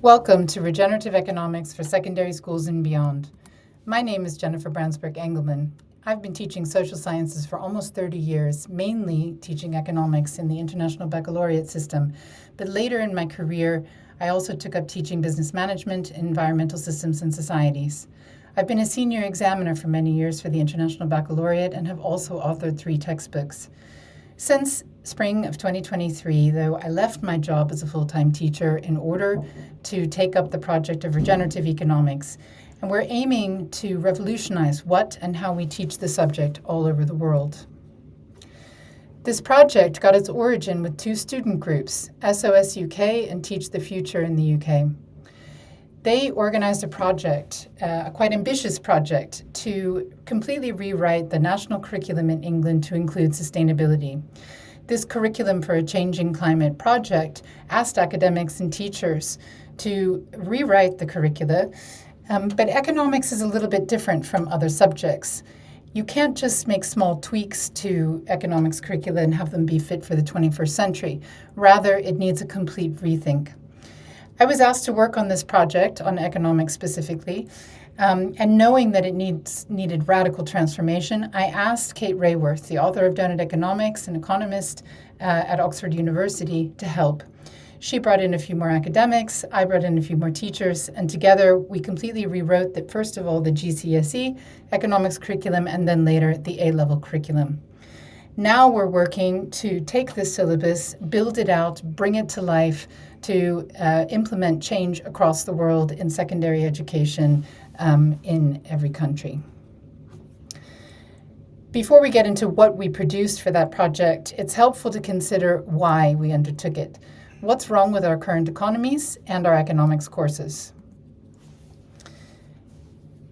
Welcome to Regenerative Economics for Secondary Schools and Beyond. My name is Jennifer Brandsberg-Engelman. I've been teaching social sciences for almost 30 years, mainly teaching economics in the International Baccalaureate system. But later in my career, I also took up teaching business management, environmental systems, and societies. I've been a senior examiner for many years for the International Baccalaureate and have also authored 3 textbooks. Since spring of 2023, though, I left my job as a full-time teacher in order to take up the project of regenerative economics, and we're aiming to revolutionize what and how we teach the subject all over the world. This project got its origin with 2 student groups, SOS UK and Teach the Future in the UK. They organized a project, a quite ambitious project, to completely rewrite the national curriculum in England to include sustainability. This Curriculum for a Changing Climate project asked academics and teachers to rewrite the curricula, but economics is a little bit different from other subjects. You can't just make small tweaks to economics curricula and have them be fit for the 21st century. Rather, it needs a complete rethink. I was asked to work on this project, on economics specifically, and knowing that it needed radical transformation, I asked Kate Raworth, the author of Donut Economics, an economist at Oxford University, to help. She brought in a few more academics, I brought in a few more teachers, and together we completely rewrote that, first of all, the GCSE economics curriculum, and then later the A-level curriculum. Now we're working to take this syllabus, build it out, bring it to life, to implement change across the world in secondary education in every country. Before we get into what we produced for that project, it's helpful to consider why we undertook it. What's wrong with our current economies and our economics courses?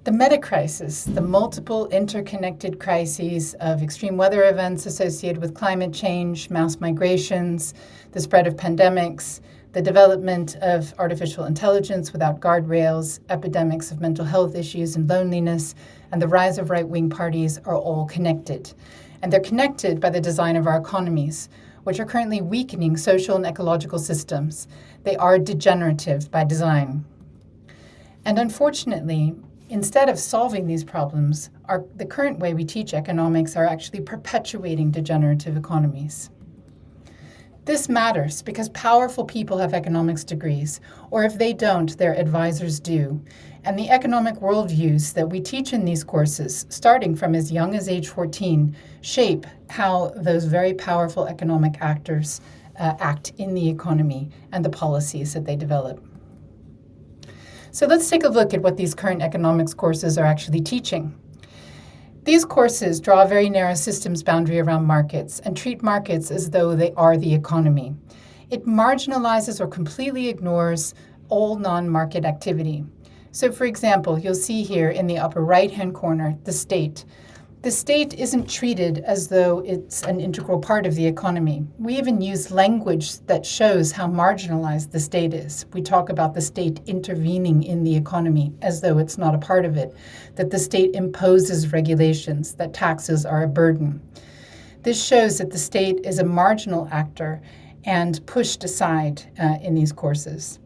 The meta-crisis, the multiple interconnected crises of extreme weather events associated with climate change, mass migrations, the spread of pandemics, the development of artificial intelligence without guardrails, epidemics of mental health issues and loneliness, and the rise of right-wing parties are all connected. And they're connected by the design of our economies, which are currently weakening social and ecological systems. They are degenerative by design. And unfortunately, instead of solving these problems, the current way we teach economics are actually perpetuating degenerative economies. This matters because powerful people have economics degrees, or if they don't, their advisors do. And the economic worldviews that we teach in these courses, starting from as young as age 14, shape how those very powerful economic actors act in the economy and the policies that they develop. So let's take a look at what these current economics courses are actually teaching. These courses draw a very narrow systems boundary around markets and treat markets as though they are the economy. It marginalizes or completely ignores all non-market activity. So for example, you'll see here in the upper right-hand corner, the state. The state isn't treated as though it's an integral part of the economy. We even use language that shows how marginalized the state is. We talk about the state intervening in the economy as though it's not a part of it, that the state imposes regulations, that taxes are a burden. This shows that the state is a marginal actor and pushed aside in these courses.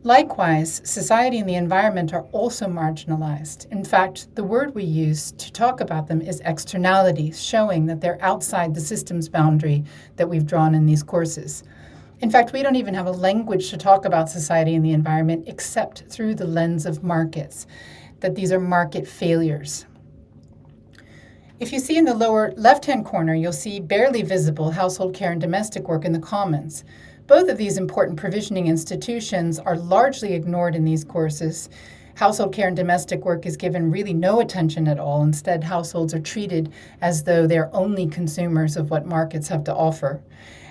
Likewise, society and the environment are also marginalized. In fact, the word we use to talk about them is externalities, showing that they're outside the systems boundary that we've drawn in these courses. In fact, we don't even have a language to talk about society and the environment except through the lens of markets, that these are market failures. If you see in the lower left-hand corner, you'll see barely visible household care and domestic work in the commons. Both of these important provisioning institutions are largely ignored in these courses. Household care and domestic work is given really no attention at all. Instead, households are treated as though they're only consumers of what markets have to offer.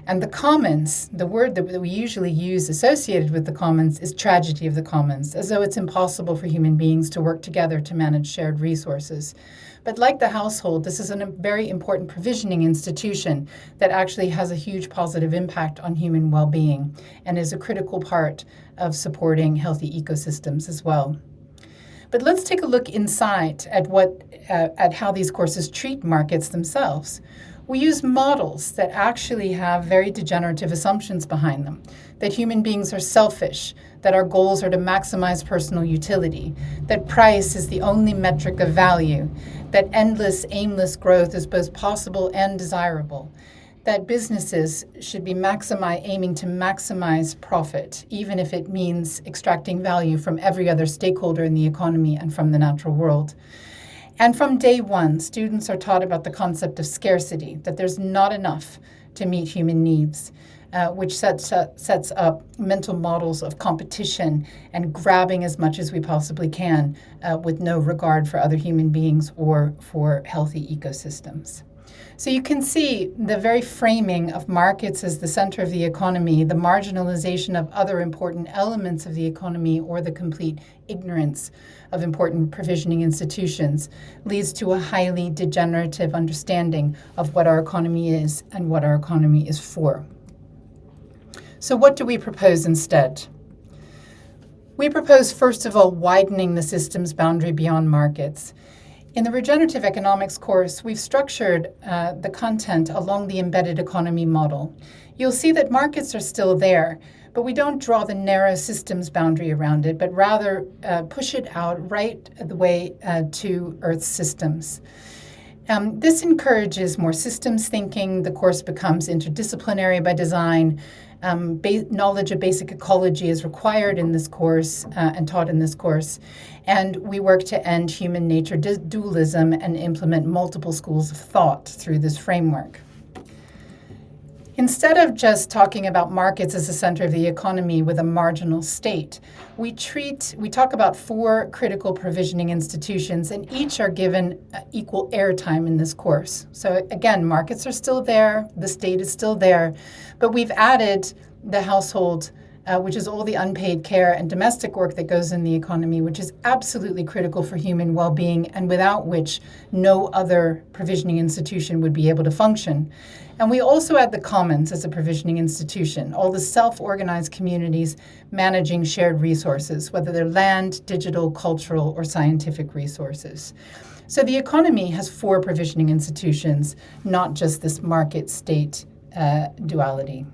And the commons, the word that we usually use associated with the commons is tragedy of the commons, as though it's impossible for human beings to work together to manage shared resources. But like the household, this is a very important provisioning institution that actually has a huge positive impact on human well-being and is a critical part of supporting healthy ecosystems as well. But let's take a look inside at how these courses treat markets themselves. We use models that actually have very degenerative assumptions behind them, that human beings are selfish, that our goals are to maximize personal utility, that price is the only metric of value, that endless, aimless growth is both possible and desirable, that businesses should be aiming to maximize profit, even if it means extracting value from every other stakeholder in the economy and from the natural world. And from day one, students are taught about the concept of scarcity, that there's not enough to meet human needs, which sets up mental models of competition and grabbing as much as we possibly can with no regard for other human beings or for healthy ecosystems. So you can see the very framing of markets as the center of the economy, the marginalization of other important elements of the economy, or the complete ignorance of important provisioning institutions leads to a highly degenerative understanding of what our economy is and what our economy is for. So what do we propose instead? We propose, first of all, widening the system's boundary beyond markets. In the Regenerative Economics course, we've structured the content along the embedded economy model. You'll see that markets are still there, but we don't draw the narrow systems boundary around it, but rather push it out right the way to Earth's systems. This encourages more systems thinking. The course becomes interdisciplinary by design. Knowledge of basic ecology is required in this course and taught in this course. And we work to end human nature dualism and implement multiple schools of thought through this framework. Instead of just talking about markets as the center of the economy with a marginal state, we talk about 4 critical provisioning institutions, and each are given equal airtime in this course. So again, markets are still there, the state is still there, but we've added the household, which is all the unpaid care and domestic work that goes in the economy, which is absolutely critical for human well-being and without which no other provisioning institution would be able to function. And we also add the commons as a provisioning institution, all the self-organized communities managing shared resources, whether they're land, digital, cultural, or scientific resources. So the economy has 4 provisioning institutions, not just this market-state duality.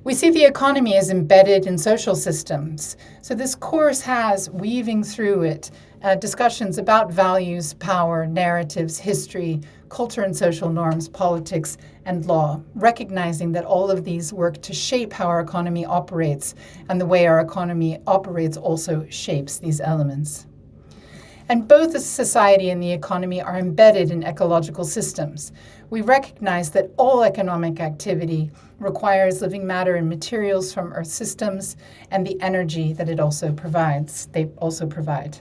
We see the economy as embedded in social systems. So this course has, weaving through it, discussions about values, power, narratives, history, culture and social norms, politics, and law, recognizing that all of these work to shape how our economy operates, and the way our economy operates also shapes these elements. And both the society and the economy are embedded in ecological systems. We recognize that all economic activity requires living matter and materials from Earth systems and the energy that they also provide.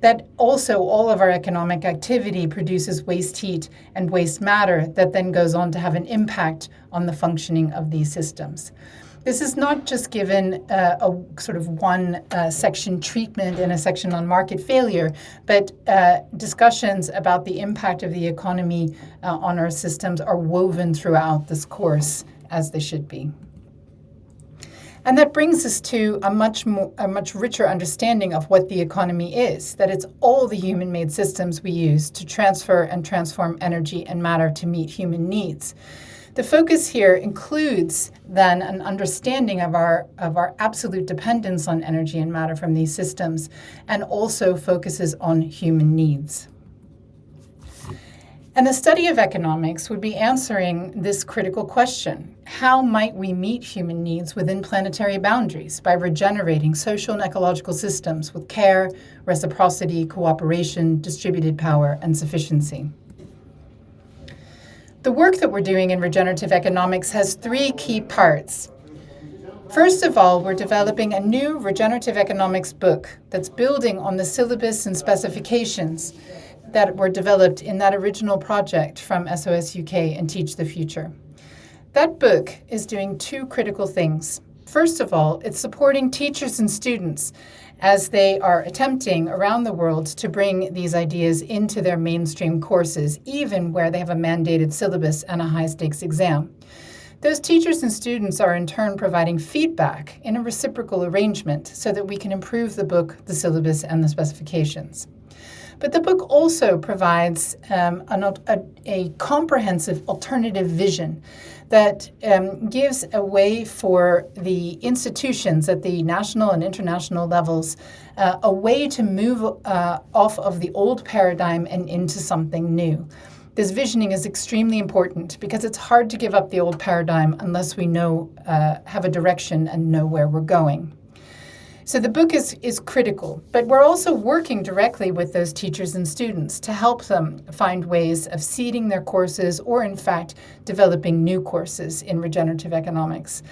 That also all of our economic activity produces waste heat and waste matter that then goes on to have an impact on the functioning of these systems. This is not just given a sort of one section treatment in a section on market failure, but discussions about the impact of the economy on our systems are woven throughout this course, as they should be. And that brings us to a much richer understanding of what the economy is, that it's all the human-made systems we use to transfer and transform energy and matter to meet human needs. The focus here includes then an understanding of our absolute dependence on energy and matter from these systems, and also focuses on human needs. And the study of economics would be answering this critical question: how might we meet human needs within planetary boundaries by regenerating social and ecological systems with care, reciprocity, cooperation, distributed power, and sufficiency? The work that we're doing in regenerative economics has 3 key parts. First of all, we're developing a new regenerative economics book that's building on the syllabus and specifications that were developed in that original project from SOS UK and Teach the Future. That book is doing 2 critical things. First of all, it's supporting teachers and students as they are attempting around the world to bring these ideas into their mainstream courses, even where they have a mandated syllabus and a high-stakes exam. Those teachers and students are in turn providing feedback in a reciprocal arrangement so that we can improve the book, the syllabus, and the specifications. But the book also provides a comprehensive alternative vision that gives a way for the institutions at the national and international levels a way to move off of the old paradigm and into something new. This visioning is extremely important because it's hard to give up the old paradigm unless we have a direction and know where we're going. So the book is critical, but we're also working directly with those teachers and students to help them find ways of seeding their courses or, in fact, developing new courses in regenerative economics.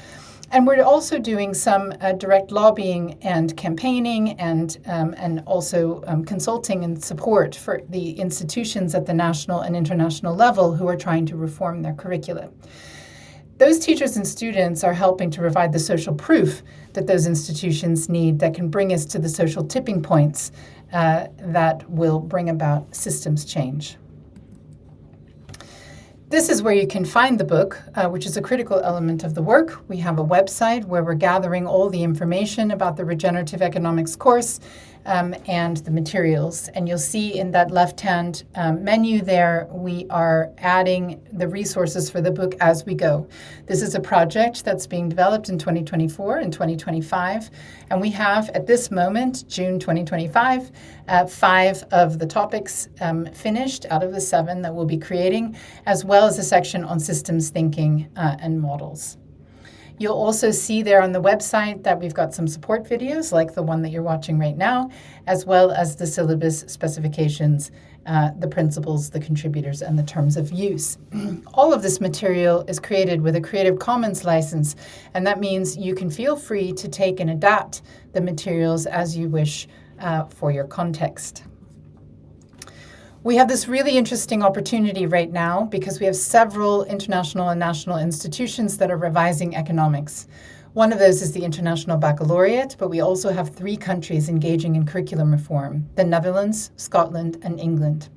And we're also doing some direct lobbying and campaigning and also consulting and support for the institutions at the national and international level who are trying to reform their curricula. Those teachers and students are helping to provide the social proof that those institutions need that can bring us to the social tipping points that will bring about systems change. This is where you can find the book, which is a critical element of the work. We have a website where we're gathering all the information about the Regenerative Economics course and the materials. And you'll see in that left-hand menu there, we are adding the resources for the book as we go. This is a project that's being developed in 2024 and 2025. And we have, at this moment, June 2025, 5 of the topics finished out of the 7 that we'll be creating, as well as a section on systems thinking and models. You'll also see there on the website that we've got some support videos like the one that you're watching right now, as well as the syllabus specifications, the principles, the contributors, and the terms of use. All of this material is created with a Creative Commons license, and that means you can feel free to take and adapt the materials as you wish for your context. We have this really interesting opportunity right now because we have several international and national institutions that are revising economics. One of those is the International Baccalaureate, but we also have 3 countries engaging in curriculum reform: the Netherlands, Scotland, and England.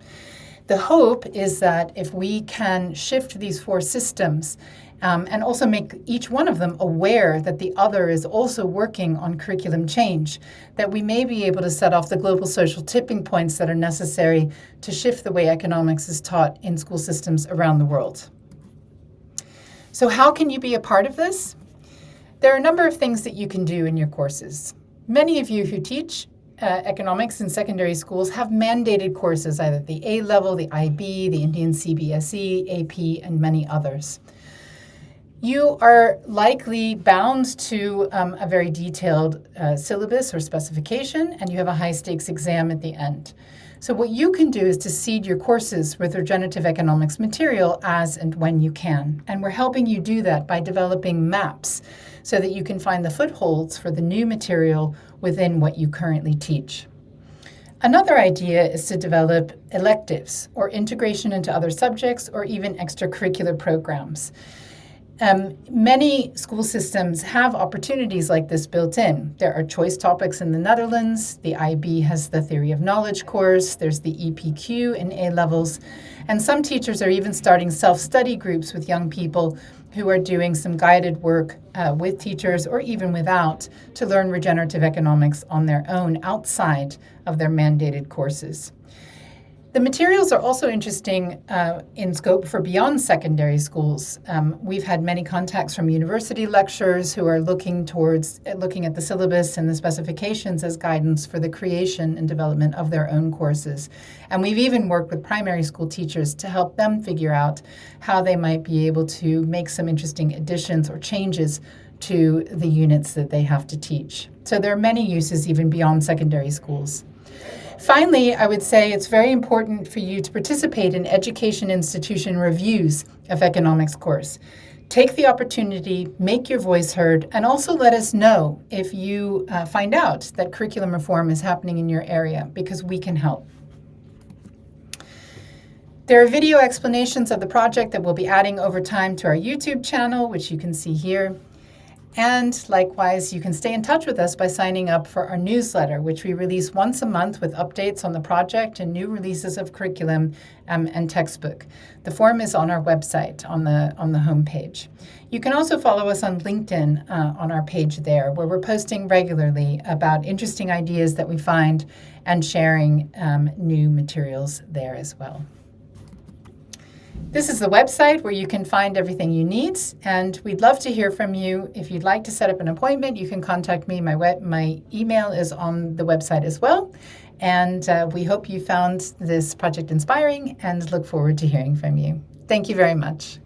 The hope is that if we can shift these 4 systems and also make each one of them aware that the other is also working on curriculum change, that we may be able to set off the global social tipping points that are necessary to shift the way economics is taught in school systems around the world. So how can you be a part of this? There are a number of things that you can do in your courses. Many of you who teach economics in secondary schools have mandated courses, either the A level, the IB, the Indian CBSE, AP, and many others. You are likely bound to a very detailed syllabus or specification, and you have a high-stakes exam at the end. So what you can do is to seed your courses with regenerative economics material as and when you can. And we're helping you do that by developing maps so that you can find the footholds for the new material within what you currently teach. Another idea is to develop electives or integration into other subjects or even extracurricular programs. Many school systems have opportunities like this built in. There are choice topics in the Netherlands. The IB has the Theory of Knowledge course. There's the EPQ in A levels. And some teachers are even starting self-study groups with young people who are doing some guided work with teachers or even without to learn regenerative economics on their own outside of their mandated courses. The materials are also interesting in scope for beyond secondary schools. We've had many contacts from university lecturers who are looking at the syllabus and the specifications as guidance for the creation and development of their own courses. And we've even worked with primary school teachers to help them figure out how they might be able to make some interesting additions or changes to the units that they have to teach. So there are many uses even beyond secondary schools. Finally, I would say it's very important for you to participate in education institution reviews of economics course. Take the opportunity, make your voice heard, and also let us know if you find out that curriculum reform is happening in your area, because we can help. There are video explanations of the project that we'll be adding over time to our YouTube channel, which you can see here. And likewise, you can stay in touch with us by signing up for our newsletter, which we release once a month with updates on the project and new releases of curriculum and textbook. The form is on our website on the homepage. You can also follow us on LinkedIn on our page there, where we're posting regularly about interesting ideas that we find and sharing new materials there as well. This is the website where you can find everything you need, and we'd love to hear from you. If you'd like to set up an appointment, you can contact me. My email is on the website as well, and we hope you found this project inspiring and look forward to hearing from you. Thank you very much.